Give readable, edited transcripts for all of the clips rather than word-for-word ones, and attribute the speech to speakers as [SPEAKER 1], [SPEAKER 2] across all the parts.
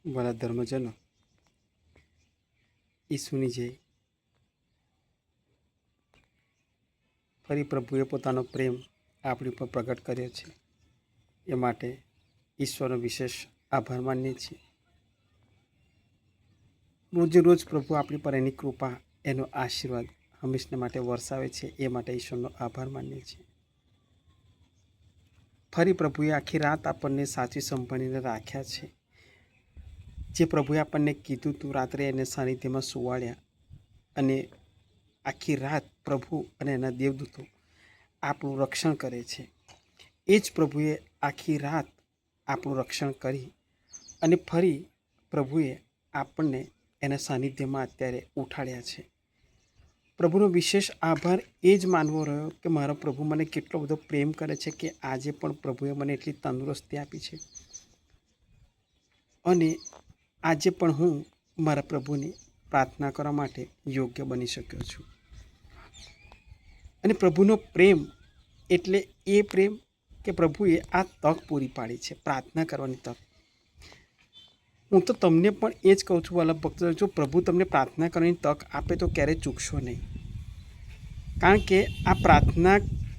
[SPEAKER 1] વાલા ધર્મજનો, ઈસુની જય. ફરી પ્રભુએ પોતાનો પ્રેમ આપણી ઉપર પ્રગટ કર્યો છે, એ માટે ઈશ્વરનો વિશેષ આભાર માનીએ છીએ. રોજે રોજ પ્રભુ આપણી પર એની કૃપા, એનો આશીર્વાદ હંમેશા માટે વરસાવે છે, એ માટે ઈશ્વરનો આભાર માનીએ છીએ. ફરી પ્રભુએ આખી રાત આપણને સાચી સંભાળીને રાખ્યા છે. જે પ્રભુએ આપણને કીધું તું, રાત્રે એને સાનિધ્યમાં સુવાડ્યા, અને આખી રાત પ્રભુ અને એના દેવદૂતો આપણું રક્ષણ કરે છે. એ જ પ્રભુએ આખી રાત આપણું રક્ષણ કરી અને ફરી પ્રભુએ આપણને એના સાનિધ્યમાં અત્યારે ઉઠાડ્યા છે. પ્રભુનો વિશેષ આભાર એ જ માનવો રહ્યો કે મારો પ્રભુ મને કેટલો બધો પ્રેમ કરે છે કે આજે પણ પ્રભુએ મને એટલી તંદુરસ્તી આપી છે, અને આજે પણ હું મારા પ્રભુની પ્રાર્થના કરવા માટે યોગ્ય બની શક્યો છું. અને પ્રભુનો પ્રેમ એટલે એ પ્રેમ કે પ્રભુએ આ તક પૂરી પાડી છે, પ્રાર્થના કરવાની તક. હું તો તમને પણ એ જ કહું છું વાલા ભક્તો, જો પ્રભુ તમને પ્રાર્થના કરવાની તક આપે તો ક્યારેય ચૂકશો નહીં. કારણ કે આ પ્રાર્થના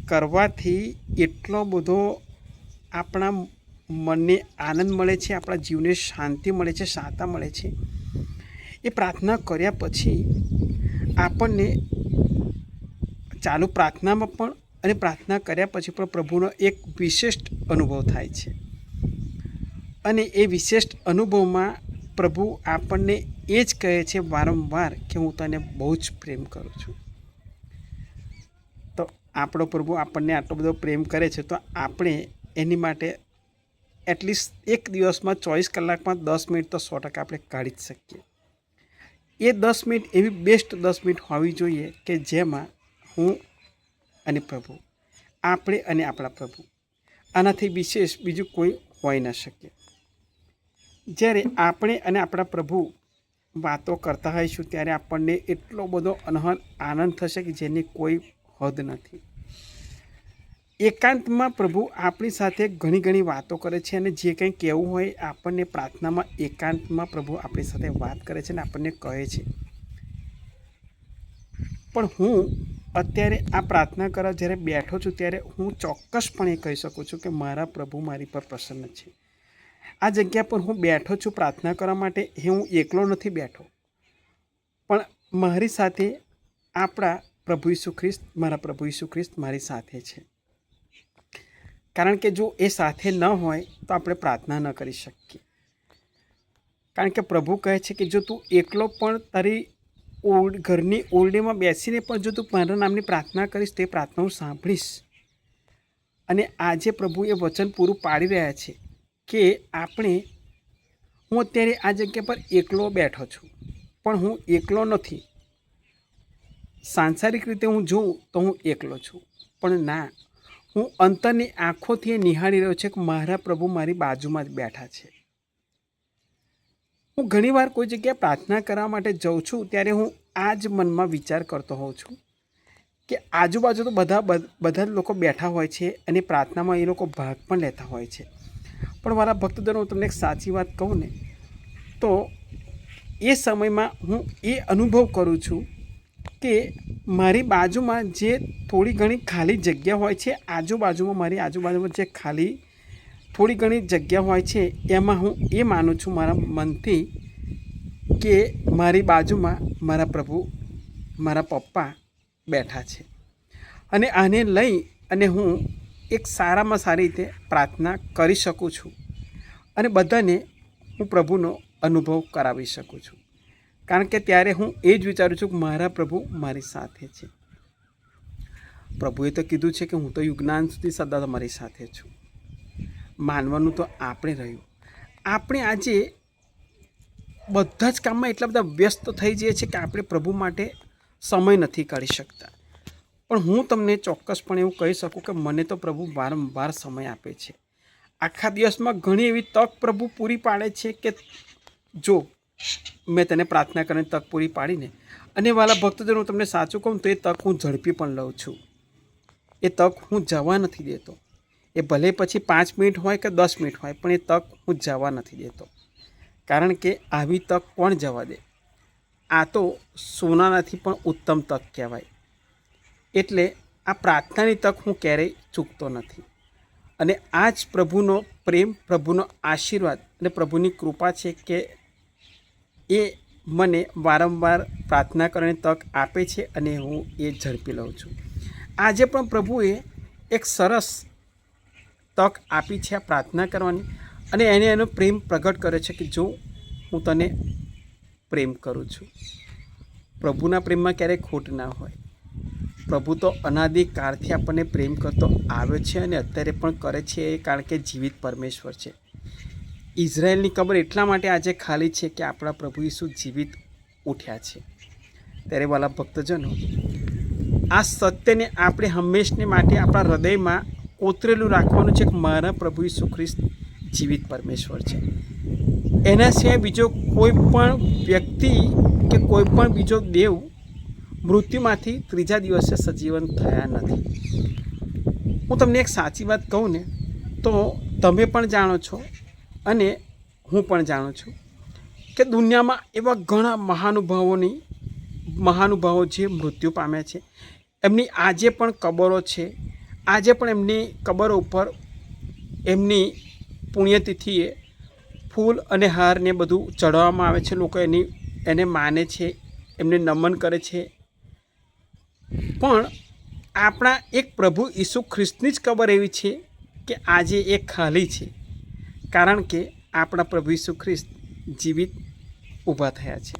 [SPEAKER 1] કરવાથી એટલો બધો આપણા મનને આનંદ મળે છે, આપણા જીવને શાંતિ મળે છે, શાંતા મળે છે. એ પ્રાર્થના કર્યા પછી આપણને ચાલુ પ્રાર્થનામાં પણ અને પ્રાર્થના કર્યા પછી પણ પ્રભુનો એક વિશિષ્ટ અનુભવ થાય છે. અને એ વિશિષ્ટ અનુભવમાં પ્રભુ આપણને એ જ કહે છે વારંવાર કે હું તને બહુ જ પ્રેમ કરું છું. તો આપણો પ્રભુ આપણને આટલો બધો પ્રેમ કરે છે, તો આપણે એની માટે એટલીસ્ટ એક દિવસમાં 24 કલાકમાં 10 મિનિટ તો 100% આપણે કાઢી જ શકીએ. એ 10 મિનિટ એવી બેસ્ટ 10 મિનિટ હોવી જોઈએ કે જેમાં હું અને પ્રભુ, આપણે અને આપણા પ્રભુ, આનાથી વિશેષ બીજું કોઈ હોઈ ન શકે. જ્યારે આપણે અને આપણા પ્રભુ વાતો કરતા હોઈશું ત્યારે આપણને એટલો બધો અનહદ આનંદ થશે કે જેની કોઈ હદ નથી. એકાંતમાં પ્રભુ આપણી સાથે ઘણી ઘણી વાતો કરે છે, અને જે કંઈ કહેવું હોય આપણને પ્રાર્થનામાં એકાંતમાં પ્રભુ આપણી સાથે વાત કરે છે અને આપણને કહે છે. પણ હું અત્યારે આ પ્રાર્થના કરવા જ્યારે બેઠો છું ત્યારે હું ચોક્કસપણે કહી શકું છું કે મારા પ્રભુ મારી પર પ્રસન્ન છે. આ જગ્યા પર હું બેઠો છું પ્રાર્થના કરવા માટે, હું એકલો નથી બેઠો, પણ મારી સાથે આપણા પ્રભુ ઈસુ ખ્રિસ્ત, મારા પ્રભુ ઈસુ ખ્રિસ્ત મારી સાથે છે. કારણ કે જો એ સાથે ન હોય તો આપણે પ્રાર્થના ન કરી શકીએ. કારણ કે પ્રભુ કહે છે કે જો તું એકલો પણ તારી ઘરની ઓરડીમાં બેસીને પણ જો તું મારા નામની પ્રાર્થના કરીશ તો એ પ્રાર્થના હું સાંભળીશ. અને આજે પ્રભુ એ વચન પૂરું પાડી રહ્યા છે કે આપણે, હું અત્યારે આ જગ્યા પર એકલો બેઠો છું, પણ હું એકલો નથી. સાંસારિક રીતે હું જોઉં તો હું એકલો છું, પણ ના, હું અંતરની આંખોથી નિહાળી રહ્યો છું કે મારા પ્રભુ મારી બાજુમાં જ બેઠા છે. હું ઘણીવાર કોઈ જગ્યાએ પ્રાર્થના કરવા માટે જાઉં છું ત્યારે હું આ જ મનમાં વિચાર કરતો હોઉં છું કે આજુબાજુ તો બધા લોકો બેઠા હોય છે અને પ્રાર્થનામાં એ લોકો ભાગ પણ લેતા હોય છે. પણ મારા ભક્તજનો, હું તમને એક સાચી વાત કહું ને, તો એ સમયમાં હું એ અનુભવ કરું છું કે મારી બાજુમાં જે થોડી ઘણી ખાલી જગ્યા હોય છે, મારી આજુબાજુમાં જે ખાલી થોડી ઘણી જગ્યા હોય છે, એમાં હું એ માનું છું મારા મનથી કે મારી બાજુમાં મારા પ્રભુ, મારા પપ્પા બેઠા છે. અને આને લઈ અને હું એક સારામાં સારી રીતે પ્રાર્થના કરી શકું છું અને બધાને હું પ્રભુનો અનુભવ કરાવી શકું છું. કારણ કે ત્યારે હું એ જ વિચારું છું કે મારા પ્રભુ મારી સાથે છે. પ્રભુએ તો કીધું છે કે હું તો યુગનાન સુધી સદા તમારી સાથે છું. માનવાનું તો આપણે રહ્યું. આપણે આજે બધા જ કામમાં એટલા બધા વ્યસ્ત થઈ જઈએ છીએ કે આપણે પ્રભુ માટે સમય નથી કાઢી શકતા. પણ હું તમને ચોક્કસપણે એવું કહી શકું કે મને તો પ્રભુ વારંવાર સમય આપે છે. આખા દિવસમાં ઘણી એવી તક પ્રભુ પૂરી પાડે છે કે જો મેં તને પ્રાર્થના કરીને તક પૂરી પાડીને, અને વાલા ભક્તજનો, હું તમને સાચું કહું તો એ તક હું ઝડપી પણ લઉં છું. એ તક હું જવા નથી દેતો. એ ભલે પછી 5 મિનિટ હોય કે 10 મિનિટ હોય, પણ એ તક હું જવા નથી દેતો. કારણ કે આવી તક કોણ જવા દે? આ તો સોનાનાથી પણ ઉત્તમ તક કહેવાય. એટલે આ પ્રાર્થનાની તક હું ક્યારેય ચૂકતો નથી. અને આ જ પ્રભુનો પ્રેમ, પ્રભુનો આશીર્વાદ અને પ્રભુની કૃપા છે કે એ મને વારંવાર પ્રાર્થના કરવાની તક આપે છે અને હું એ ઝડપી લઉં છું. આજે પણ પ્રભુએ એક સરસ તક આપી છે આ પ્રાર્થના કરવાની, અને એને એનો પ્રેમ પ્રગટ કરે છે કે જો હું તને પ્રેમ કરું છું. પ્રભુના પ્રેમમાં ક્યારેય ખોટ ના હોય. પ્રભુ તો અનાદિકાળથી આપણને પ્રેમ કરતો આવ્યો છે અને અત્યારે પણ કરે છે, કારણ કે જીવિત પરમેશ્વર છે. ઇઝરાયલની કબર એટલા માટે આજે ખાલી છે કે આપણા પ્રભુ ઈસુ જીવિત ઉઠ્યા છે. ત્યારે વાલા ભક્તજનો, આ સત્યને આપણે હંમેશને માટે આપણા હૃદયમાં કોતરેલું રાખવાનું છે કે મારા પ્રભુ ઈસુ ખ્રિસ્ત જીવિત પરમેશ્વર છે. એના સિવાય બીજો કોઈ પણ વ્યક્તિ કે કોઈ પણ બીજો દેવ મૃત્યુમાંથી ત્રીજા દિવસે સજીવન થયા નથી. હું તમને એક સાચી વાત કહું ને, તો તમે પણ જાણો છો અને હું પણ જાણું છું કે દુનિયામાં એવા ઘણા મહાનુભાવો જે મૃત્યુ પામ્યા છે, એમની આજે પણ કબરો છે. આજે પણ એમની કબરો ઉપર એમની પુણ્યતિથિએ ફૂલ અને હારને બધું ચડાવવામાં આવે છે. લોકો એને માને છે, એમને નમન કરે છે. પણ આપણા એક પ્રભુ ઈસુ ખ્રિસ્તની જ કબર એવી છે કે આજે એ ખાલી છે, કારણ કે આપણા પ્રભુ ઈસુ ખ્રિસ્ત જીવિત ઊભા થયા છે.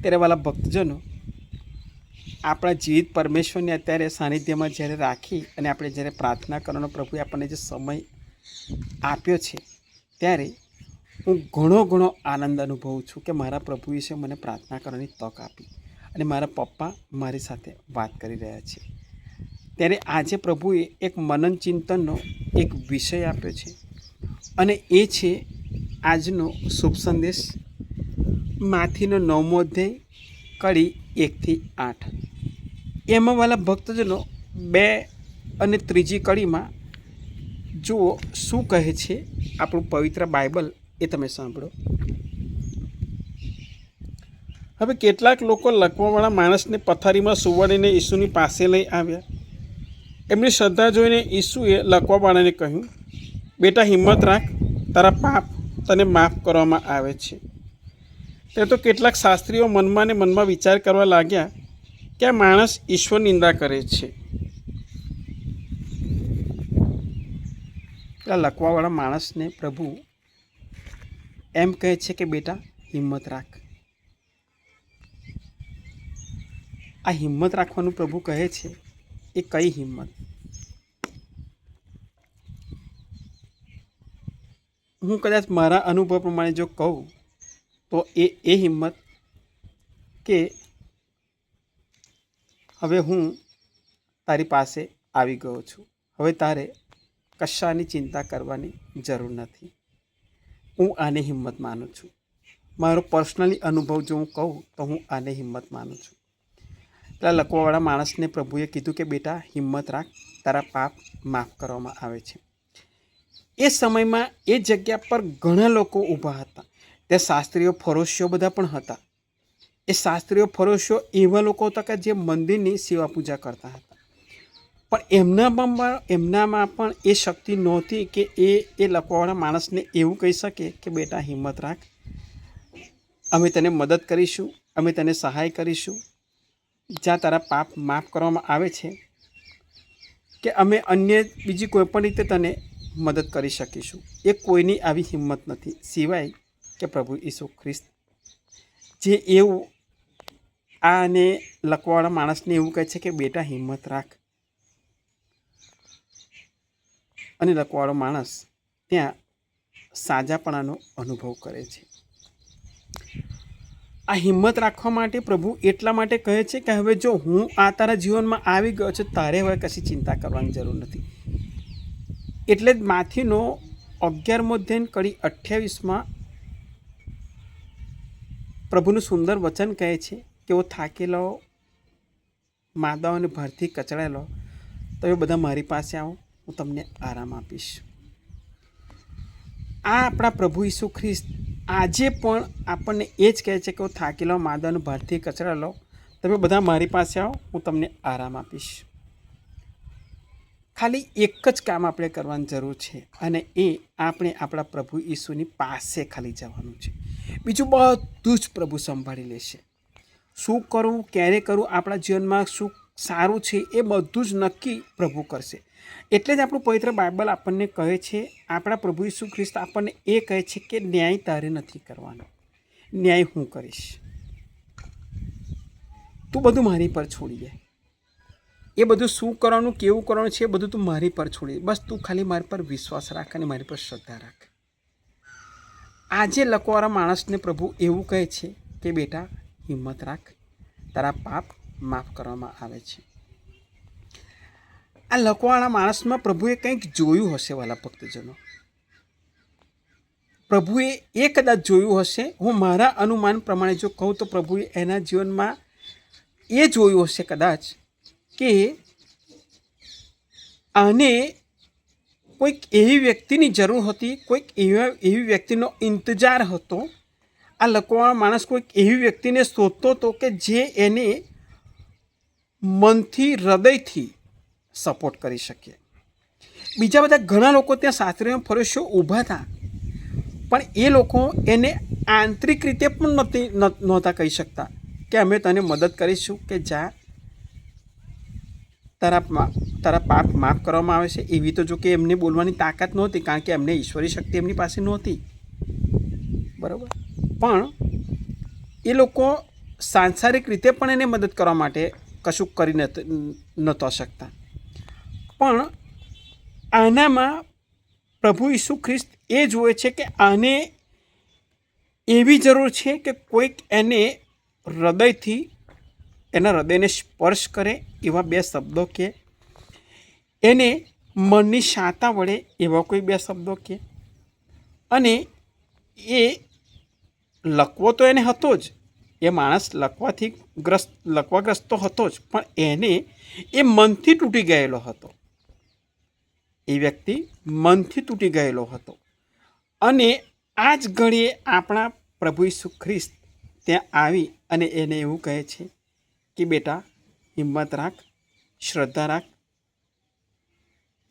[SPEAKER 1] ત્યારે વાલા ભક્તજનો, આપણા જીવિત પરમેશ્વરને અત્યારે સાનિધ્યમાં જ્યારે રાખી અને આપણે જ્યારે પ્રાર્થના કરવાનો પ્રભુએ આપણને જે સમય આપ્યો છે, ત્યારે હું ઘણો આનંદ અનુભવું છું કે મારા પ્રભુ વિશે મને પ્રાર્થના કરવાની તક આપી અને મારા પપ્પા મારી સાથે વાત કરી રહ્યા છે. ત્યારે આજે પ્રભુએ એક મનન ચિંતનનો એક વિષય આપ્યો છે, અને એ છે આજનો શુભ સંદેશ, માથીનો 9મો અધ્યાય, કડી 1 થી 8. એમાં વાલા ભક્તજનો 2 અને 3જી કડીમાં જુઓ શું કહે છે આપણું પવિત્ર બાઇબલ, એ તમે સાંભળો. હવે કેટલાક લોકો લકવાવાળા માણસને પથારીમાં સુવાડીને ઈસુની પાસે લઈ આવ્યા. એમની શ્રદ્ધા જોઈને ઈસુએ લકવાવાળાને કહ્યું, બેટા, હિંમત રાખ, તારા પાપ તને માફ કરવામાં આવે છે. તે તો કેટલાક શાસ્ત્રીઓ મનમાં ને મનમાં વિચાર કરવા લાગ્યા કે આ માણસ ઈશ્વર નિંદા કરે છે. પેલા લકવાવાળા માણસને પ્રભુ એમ કહે છે કે બેટા, હિંમત રાખ. આ હિંમત રાખવાનું પ્રભુ કહે છે, એ કઈ હિંમત? હું કદાચ મારા અનુભવ પ્રમાણે જો કહું તો એ હિંમત કે હવે હું તારી પાસે આવી ગયો છું, હવે તારે કશાની ચિંતા કરવાની જરૂર નથી. હું આને હિંમત માનું છું. મારો પર્સનલી અનુભવ જો હું કહું તો હું આને હિંમત માનું છું. પેલા લકવાવાળા માણસને પ્રભુએ કીધું કે બેટા, હિંમત રાખ, તારા પાપ માફ કરવામાં આવે છે. એ સમયમાં એ જગ્યા પર ઘણા લોકો ઊભા હતા. ત્યાં શાસ્ત્રીઓ, ફરોશીઓ બધા પણ હતા. એ શાસ્ત્રીઓ, ફરોશીઓ એવા લોકો હતા કે જે મંદિરની સેવા પૂજા કરતા હતા, પણ એમનામાં પણ એ શક્તિ નહોતી કે એ લકવાવાળા માણસને એવું કહી શકે કે બેટા, હિંમત રાખ, અમે તને મદદ કરીશું, અમે તને સહાય કરીશું, જ્યાં તારા પાપ માફ કરવામાં આવે છે, કે અમે અન્ય બીજી કોઈ પણ રીતે તને મદદ કરી શકીશું. એ કોઈની આવી હિંમત નથી સિવાય કે પ્રભુ ઈસુ ખ્રિસ્ત, જે એવું આને લકવાવાળા માણસને એવું કહે છે કે બેટા, હિંમત રાખ. અને લકવાવાળો માણસ ત્યાં સાજાપણાનો અનુભવ કરે છે. આ હિંમત રાખવા માટે પ્રભુ એટલા માટે કહે છે કે હવે જો હું આ તારા જીવનમાં આવી ગયો છું, તારે હવે કશી ચિંતા કરવાની જરૂર નથી. એટલે જ માથીનો 11મો અધ્યાય, કડી 28માં પ્રભુનું સુંદર વચન કહે છે કે ઓ થાકેલો, માદાઓને ભારથી કચડાયેલો, તમે બધા મારી પાસે આવો, હું તમને આરામ આપીશ. આ આપણા પ્રભુ ઈસુ ખ્રિસ્ત આજે પણ આપણને એ જ કહે છે કે હું થાકેલો માદાનો ભારથી કચરા લો, તમે બધા મારી પાસે આવો, હું તમને આરામ આપીશ. ખાલી એક જ કામ આપણે કરવાની જરૂર છે, અને એ આપણે આપણા પ્રભુ ઈસુની પાસે ખાલી જવાનું છે. બીજું બધું જ પ્રભુ સંભાળી લેશે. શું કરવું, ક્યારે કરવું, આપણા જીવનમાં શું સારું છે, એ બધું જ નક્કી પ્રભુ કરશે. એટલે જ આપણું પવિત્ર બાઇબલ આપણને કહે છે, આપણા પ્રભુ ઈસુ ખ્રિસ્ત આપણને એ કહે છે કે ન્યાય તારે નથી કરવાનો, ન્યાય હું કરીશ. તું બધું મારી પર છોડી દે. એ બધું શું કરવાનું, કેવું કરવાનું છે, એ બધું તું મારી પર છોડી દે. બસ તું ખાલી મારી પર વિશ્વાસ રાખ અને મારી પર શ્રદ્ધા રાખ. આજે લકવાળા માણસને પ્રભુ એવું કહે છે કે બેટા હિંમત રાખ, તારા પાપ માફ કરવામાં આવે છે. આ લકવાળા માણસમાં પ્રભુએ કંઈક જોયું હશે વાલા ભક્તજનો. પ્રભુએ એ કદાચ જોયું હશે, હું મારા અનુમાન પ્રમાણે જો કહું તો પ્રભુએ એના જીવનમાં એ જોયું હશે કદાચ કે આને કોઈક એવી વ્યક્તિની જરૂર હતી, કોઈક એવી વ્યક્તિનો ઇંતજાર હતો. આ લકવાળા માણસ કોઈક એવી વ્યક્તિને શોધતો હતો કે જે એને મનથી, હૃદયથી સપોર્ટ કરી શકે. બીજા બધા ઘણા લોકો ત્યાં શાસ્ત્રીય ફરશો ઊભા હતા, પણ એ લોકો એને આંતરિક રીતે પણ નહોતા કહી શકતા કે અમે તને મદદ કરીશું, કે જા તારા પાપ માફ કરવામાં આવે છે. એવી તો જો કે એમને બોલવાની તાકાત નહોતી, કારણ કે એમને ઈશ્વરી શક્તિ એમની પાસે નહોતી, બરાબર. પણ એ લોકો સાંસારિક રીતે પણ એને મદદ કરવા માટે કશું કરી નહોતા શકતા. પણ આનામાં પ્રભુ ઈસુ ખ્રિસ્ત એ જુએ છે કે આને એવી જરૂર છે કે કોઈક એને હૃદયથી, એના હૃદયને સ્પર્શ કરે એવા બે શબ્દો કહે, એને મનની શાતા વડે એવા કોઈ બે શબ્દો કહે. અને એ લકવો તો એને હતો જ, એ માણસ લકવાગ્રસ્ત તો હતો જ, પણ એને એ મનથી તૂટી ગયેલો હતો. એ વ્યક્તિ મનથી તૂટી ગયેલો હતો. અને આ જ ઘડીએ આપણા પ્રભુ ઈસુ ખ્રિસ્ત ત્યાં આવી અને એને એવું કહે છે કે બેટા હિંમત રાખ, શ્રદ્ધા રાખ,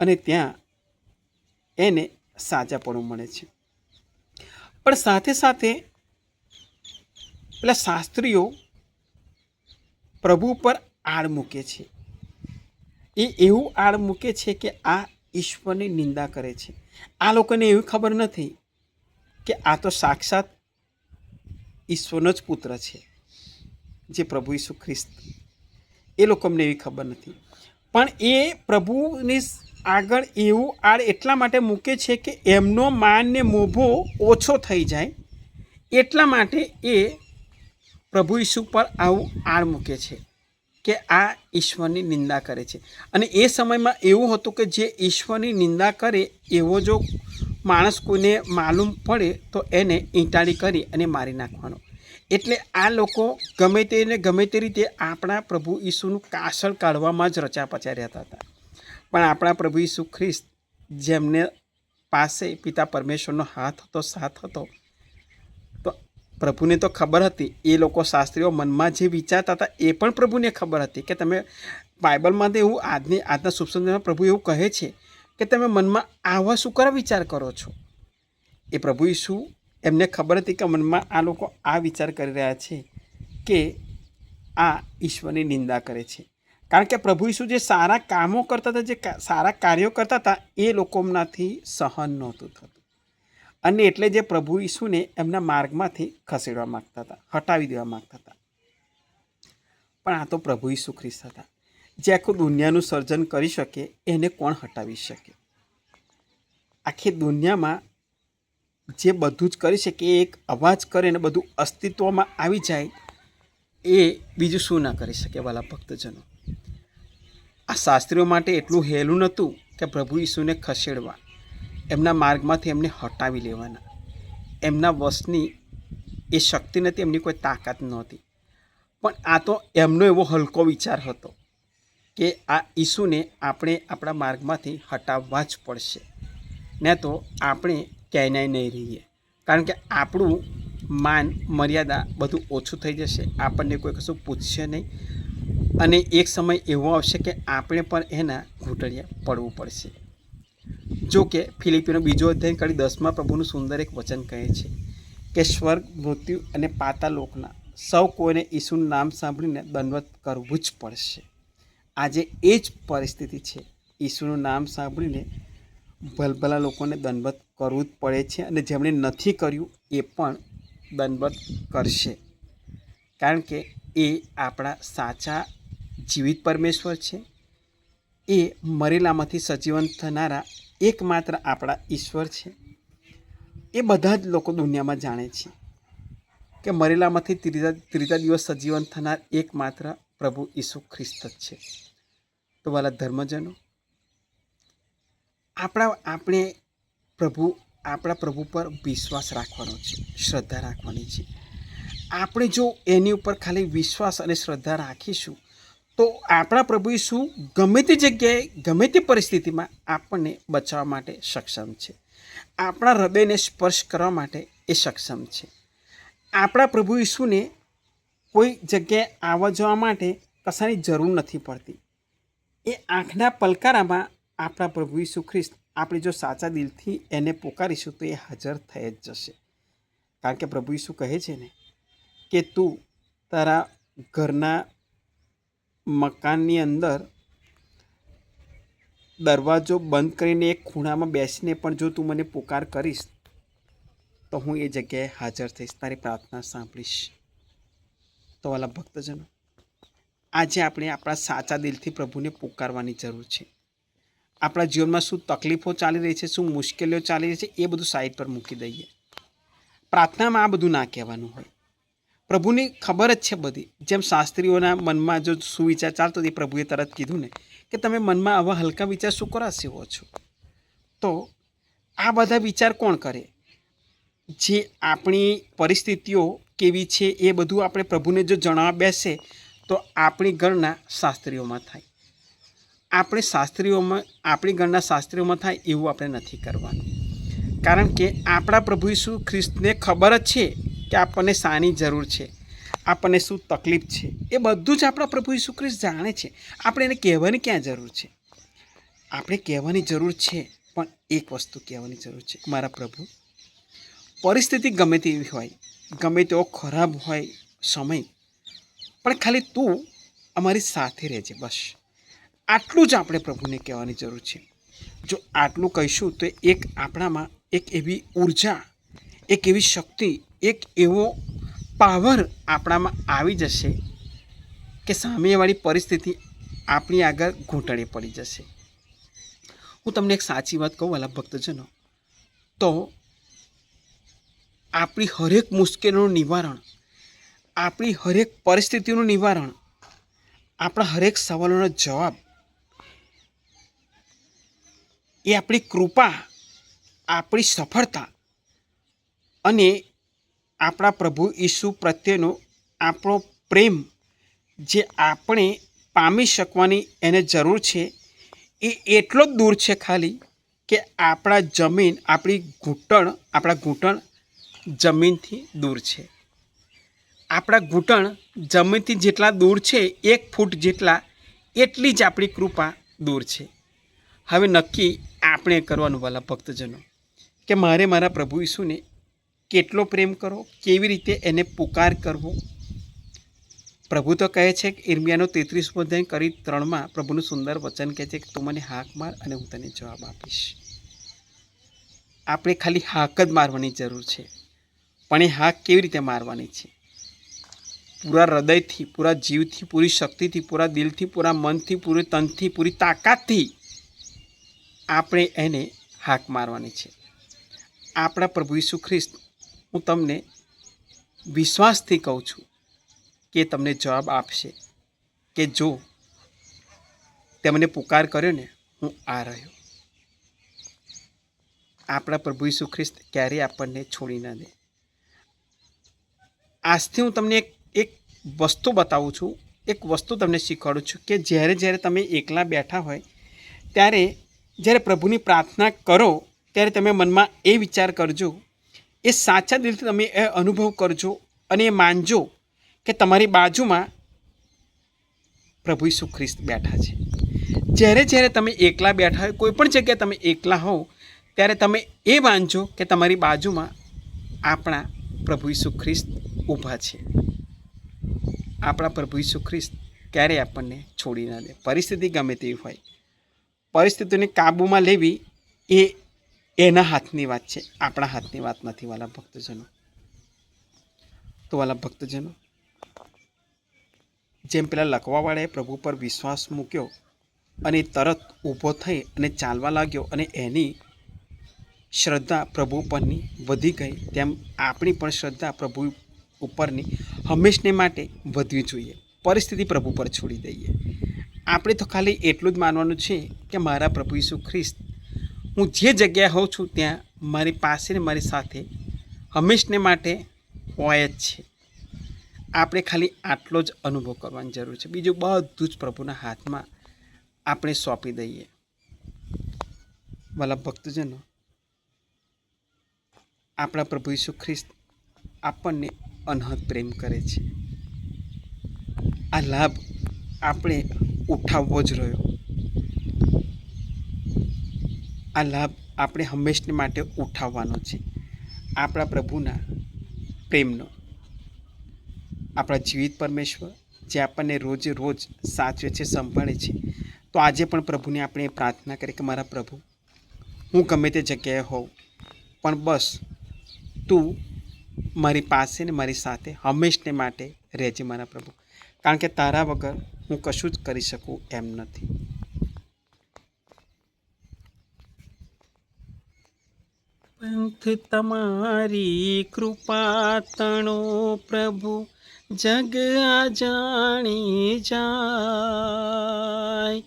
[SPEAKER 1] અને ત્યાં એને સાજાપણું મળે છે. પણ સાથે સાથે પેલા શાસ્ત્રીઓ પ્રભુ પર આડ મૂકે છે. એ એવું આડ મૂકે છે કે આ ઈશ્વરની નિંદા કરે છે. આ લોકોને એવી ખબર નથી કે આ તો સાક્ષાત ઈશ્વરનો જ પુત્ર છે, જે પ્રભુ ઈસુ ખ્રિસ્ત. એ લોકોને એવી ખબર નથી. પણ એ પ્રભુની આગળ એવું આડ એટલા માટે મૂકે છે કે એમનો માન ને મોભો ઓછો થઈ જાય, એટલા માટે એ પ્રભુ ઈસુ પર આવું આડ મૂકે છે કે આ ઈશ્વરની નિંદા કરે છે. અને એ સમયમાં એવું હતું કે જે ઈશ્વરની નિંદા કરે એવો જો માણસ કોઈને માલુમ પડે તો એને ઈંટાળી કરી અને મારી નાખવાનો. એટલે આ લોકો ગમે તે રીતે આપણા પ્રભુ ઈસુનું કાસળ કાઢવામાં જ રચા પચા રહેતા હતા. પણ આપણા પ્રભુ ઈસુ ખ્રિસ્ત, જેમને પાસે પિતા પરમેશ્વરનો હાથ હતો, સાથ હતો, તો પ્રભુને તો ખબર હતી. એ લોકો શાસ્ત્રીઓ મનમાં જે વિચારતા હતા એ પણ પ્રભુને ખબર હતી કે તમે બાઇબલમાં એવું આજના શુભ સંદેશમાં પ્રભુ એવું કહે છે કે તમે મનમાં આવા શું કરવા વિચાર કરો છો. એ પ્રભુ ઈસુ એમને ખબર હતી કે મનમાં આ લોકો આ વિચાર કરી રહ્યા છે કે આ ઈશ્વરની નિંદા કરે છે. કારણ કે પ્રભુ ઈસુ જે સારા કામો કરતા હતા, જે સારા કાર્યો કરતા હતા, એ લોકોનાથી સહન નહોતું થતું. અને એટલે જે પ્રભુ ઈસુને એમના માર્ગમાંથી ખસેડવા માગતા હતા, હટાવી દેવા માગતા હતા. પણ આ તો પ્રભુ ઈસુ ખ્રિસ્ત હતા, જે આખું દુનિયાનું સર્જન કરી શકે, એને કોણ હટાવી શકે? આખી દુનિયામાં જે બધું જ કરી શકે, એક અવાજ કરે ને બધું અસ્તિત્વમાં આવી જાય, એ બીજું શું ના કરી શકે વાલા ભક્તજનો? આ શાસ્ત્રીઓ માટે એટલું હેલું નહોતું કે પ્રભુ ઈસુને ખસેડવા, એમના માર્ગમાંથી એમને હટાવી લેવાના. એમના વશની એ શક્તિ નથી, એમની કોઈ તાકાત નહોતી. પણ આ તો એમનો એવો હલકો વિચાર હતો કે આ ઈસુને આપણે આપણા માર્ગમાંથી હટાવવા જ પડશે, ને તો આપણે ક્યાંય નહીં રહીએ, કારણ કે આપણું માન મર્યાદા બધું ઓછું થઈ જશે, આપણને કોઈ કશું પૂછશે નહીં, અને એક સમય એવો આવશે કે આપણે પણ એના ઘૂંટણિયા પડવું પડશે. જો કે ફિલિપીનો 2 અધ્યાય કડી 10 પ્રભુનું સુંદર એક વચન કહે છે કે સ્વર્ગ, મૃત્યુ અને પાતાળલોકના સૌ કોઈને ઈસુનું નામ સાંભળીને દંડવત કરવું જ પડશે. આજે એ જ પરિસ્થિતિ છે. ઈસુનું નામ સાંભળીને ભલભલા લોકોને દંડવત કરવું જ પડે છે, અને જેમણે નથી કર્યું એ પણ દંડવત કરશે, કારણ કે એ આપણા સાચા જીવિત પરમેશ્વર છે. એ મરેલામાંથી સજીવન થનારા એકમાત્ર આપણા ઈશ્વર છે. એ બધા જ લોકો દુનિયામાં જાણે છે કે મરેલામાંથી ત્રીજા દિવસ સજીવન થનાર એકમાત્ર પ્રભુ ઈસુ ખ્રિસ્ત જ છે. તો વાલા ધર્મજનો, આપણા પ્રભુ પર વિશ્વાસ રાખવાનો છે, શ્રદ્ધા રાખવાની છે. આપણે જો એની ઉપર ખાલી વિશ્વાસ અને શ્રદ્ધા રાખીશું તો આપણા પ્રભુ ઈસુ ગમે તે જગ્યાએ, ગમે તે પરિસ્થિતિમાં આપણને બચાવવા માટે સક્ષમ છે. આપણા હૃદયને સ્પર્શ કરવા માટે એ સક્ષમ છે. આપણા પ્રભુ ઈસુને કોઈ જગ્યાએ આવવા જવા માટે કશાની જરૂર નથી પડતી. એ આંખના પલકારામાં આપણા પ્રભુ ઈસુ ખ્રિસ્ત, આપણે જો સાચા દિલથી એને પોકારીશું તો એ હાજર થઈ જ જશે. કારણ કે પ્રભુ ઈસુ કહે છે ને કે તું તારા ઘરના મકાનની અંદર દરવાજો બંધ કરીને એક ખૂણામાં બેસીને પણ જો તું મને પુકાર કરીશ તો હું એ જગ્યાએ હાજર થઈશ, તારી પ્રાર્થના સાંભળીશ. તો વાલા ભક્તજનો, આજે આપણે આપણા સાચા દિલથી પ્રભુને પુકારવાની જરૂર છે. આપણા જીવનમાં શું તકલીફો ચાલી રહી છે, શું મુશ્કેલીઓ ચાલી રહી છે, એ બધું સાઈડ પર મૂકી દઈએ. પ્રાર્થનામાં આ બધું ના કહેવાનું હોય. પ્રભુની ખબર જ છે બધી. જેમ શાસ્ત્રીઓના મનમાં જો સુવિચાર ચાલતો, એ પ્રભુએ તરત કીધું ને કે તમે મનમાં આવા હલકા વિચાર શું કરવા સેવો છો. તો આ બધા વિચાર કોણ કરે? જે આપણી પરિસ્થિતિઓ કેવી છે એ બધું આપણે પ્રભુને જો જણાવવા બેસે તો આપણી ગણના શાસ્ત્રીઓમાં થાય. આપણી ગણના શાસ્ત્રીઓમાં થાય એવું આપણે નથી કરવાનું. કારણ કે આપણા પ્રભુ ઈસુ ખ્રિસ્તને ખબર જ છે કે આપણને શાની જરૂર છે, આપણને શું તકલીફ છે, એ બધું જ આપણા પ્રભુ ઈસુ ખ્રિસ્ત જાણે છે. આપણે એને કહેવાની ક્યાં જરૂર છે? આપણે કહેવાની જરૂર છે, પણ એક વસ્તુ કહેવાની જરૂર છે, મારા પ્રભુ, પરિસ્થિતિ ગમે તેવી હોય, ગમે તેવો ખરાબ હોય સમય, પણ ખાલી તું અમારી સાથે રહેજે, બસ. આટલું જ આપણે પ્રભુને કહેવાની જરૂર છે. જો આટલું કહીશું તો એક આપણામાં એક એવી ઉર્જા, એક એવી શક્તિ, એક એવો પાવર આપણામાં આવી જશે કે સામેવાળી પરિસ્થિતિ આપણી આગળ ઘૂંટણે પડી જશે. હું તમને એક સાચી વાત કહું વાલા ભક્તજનો, તો આપણી હરેક મુશ્કેલીનું નિવારણ, આપણી હરેક પરિસ્થિતિનું નિવારણ, આપણા હરેક સવાલોનો જવાબ એ આપણી કૃપા, આપણી સફળતા અને આપણા પ્રભુ ઈસુ પ્રત્યેનો આપણો પ્રેમ જે આપણે પામી શકવાની એને જરૂર છે, એ એટલો જ દૂર છે ખાલી કે આપણા ઘૂંટણ જમીનથી દૂર છે. આપણા ઘૂંટણ જમીનથી જેટલા દૂર છે, 1 ફૂટ જેટલા, એટલી જ આપણી કૃપા દૂર છે. હવે નક્કી આપણે કરવાનું વાલા ભક્તજનો કે મારે મારા પ્રભુ ઈસુને કેટલો પ્રેમ કરવો, કેવી રીતે એને પુકાર કરવો. પ્રભુ તો કહે છે કે ઈર્મિયાનો 33 અધ્યાય કરી 3 પ્રભુનું સુંદર વચન કહે છે કે તું મને હાક માર અને હું તને જવાબ આપીશ. આપણે ખાલી હાક જ મારવાની જરૂર છે, પણ એ હાક કેવી રીતે મારવાની છે? પૂરા હૃદયથી, પૂરા જીવથી, પૂરી શક્તિથી, પૂરા દિલથી, પૂરા મનથી, પૂરી તનથી, પૂરી તાકાતથી આપણે એને હાક મારવાની છે. આપણા પ્રભુ ઈસુ ખ્રિસ્ત, હું તમને વિશ્વાસથી કહું છું કે તમને જવાબ આપશે કે જો તેમને પુકાર કર્યો ને, હું આ રહ્યો. આપણા પ્રભુ ઈસુ ખ્રિસ્ત ક્યારેય આપણને છોડી ન દે. આજથી હું તમને એક વસ્તુ બતાવું છું, એક વસ્તુ તમને શીખવાડું છું કે જ્યારે તમે એકલા બેઠા હોય ત્યારે જ્યારે પ્રભુની પ્રાર્થના કરો ત્યારે તમે મનમાં એ વિચાર કરજો, એ સાચા દિલથી તમે એ અનુભવ કરજો અને એ માનજો કે તમારી બાજુમાં પ્રભુ ઈસુ ખ્રિસ્ત બેઠા છે. જ્યારે જ્યારે તમે એકલા બેઠા હોય, કોઈ પણ જગ્યાએ તમે એકલા હોવ, ત્યારે તમે એ માનજો કે તમારી બાજુમાં આપણા પ્રભુ ઈસુ ખ્રિસ્ત ઊભા છે. આપણા પ્રભુ ઈસુ ખ્રિસ્ત ક્યારેય આપણને છોડી ના દે. પરિસ્થિતિ ગમે તેવી હોય, પરિસ્થિતિને કાબૂમાં લેવી એ એના હાથની વાત છે, આપણા હાથની વાત નથી વાલા ભક્તજનો. તો વાલા ભક્તજનો, જેમ પેલા લખવાવાળાએ પ્રભુ પર વિશ્વાસ મૂક્યો અને તરત ઊભો થઈ અને ચાલવા લાગ્યો અને એની શ્રદ્ધા પ્રભુ પરની વધી ગઈ, તેમ આપણી પણ શ્રદ્ધા પ્રભુ ઉપરની હંમેશને માટે વધવી જોઈએ. પરિસ્થિતિ પ્રભુ પર છોડી દઈએ. આપણે તો ખાલી એટલું જ માનવાનું છે કે મારા પ્રભુ ઈસુ ખ્રિસ્ત હું જે જગ્યાએ હોઉં છું ત્યાં મારી પાસે ને મારી સાથે હંમેશને માટે હોય જ છે. આપણે ખાલી આટલો જ અનુભવ કરવાની જરૂર છે. બીજું બધું જ પ્રભુના હાથમાં આપણે સોંપી દઈએ. વાલા ભક્તજનો, આપણા પ્રભુ ઈસુ ખ્રિસ્ત આપણને અનહદ પ્રેમ કરે છે. આ લાભ આપણે ઉઠાવવો જ રહ્યો. આ લાભ આપણે હંમેશને માટે ઉઠાવવાનો છે, આપણા પ્રભુના પ્રેમનો. આપણા જીવિત પરમેશ્વર જે આપણને રોજે રોજ સાચવે છે, સંભાળે છે. તો આજે પણ પ્રભુને આપણે પ્રાર્થના કરીએ કે મારા પ્રભુ, હું ગમે તે જગ્યાએ હોઉં, પણ બસ તું મારી પાસે ને મારી સાથે હંમેશને માટે રહેજે મારા પ્રભુ, કારણ કે તારા વગર હું કશું જ કરી શકું એમ નથી. પંથ તમારી કૃપા તણો પ્રભુ, જગ આ જાણી જાય.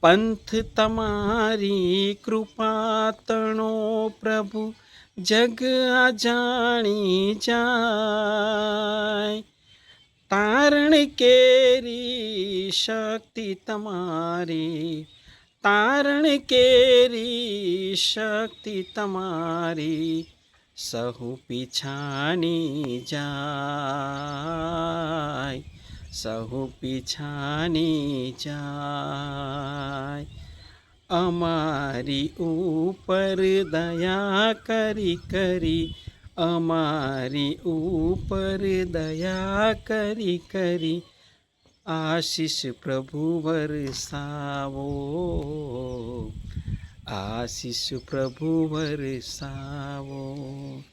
[SPEAKER 1] પંથ તમારી કૃપા તણો પ્રભુ, જગ આ જાણી જાય. તારણ કેરી શક્તિ તમારી, તારણ કેરી શક્તિ તમારી, સહુ પીછાની જાય, સહુ પીછાની જાય. અમારી ઉપર દયા કરી કરી, અમારી ઉપર દયા કરી કરી, આશીષ પ્રભુ વરસાવો, આશીષ પ્રભુ વરસાવો.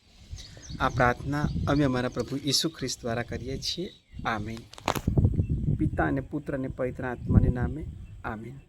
[SPEAKER 1] આ પ્રાર્થના અમે અમારા પ્રભુ ઈસુ ખ્રિસ્ત દ્વારા કરીએ છીએ. આમીન. પિતા અને પુત્ર અને પવિત્ર આત્માને નામે આમીન.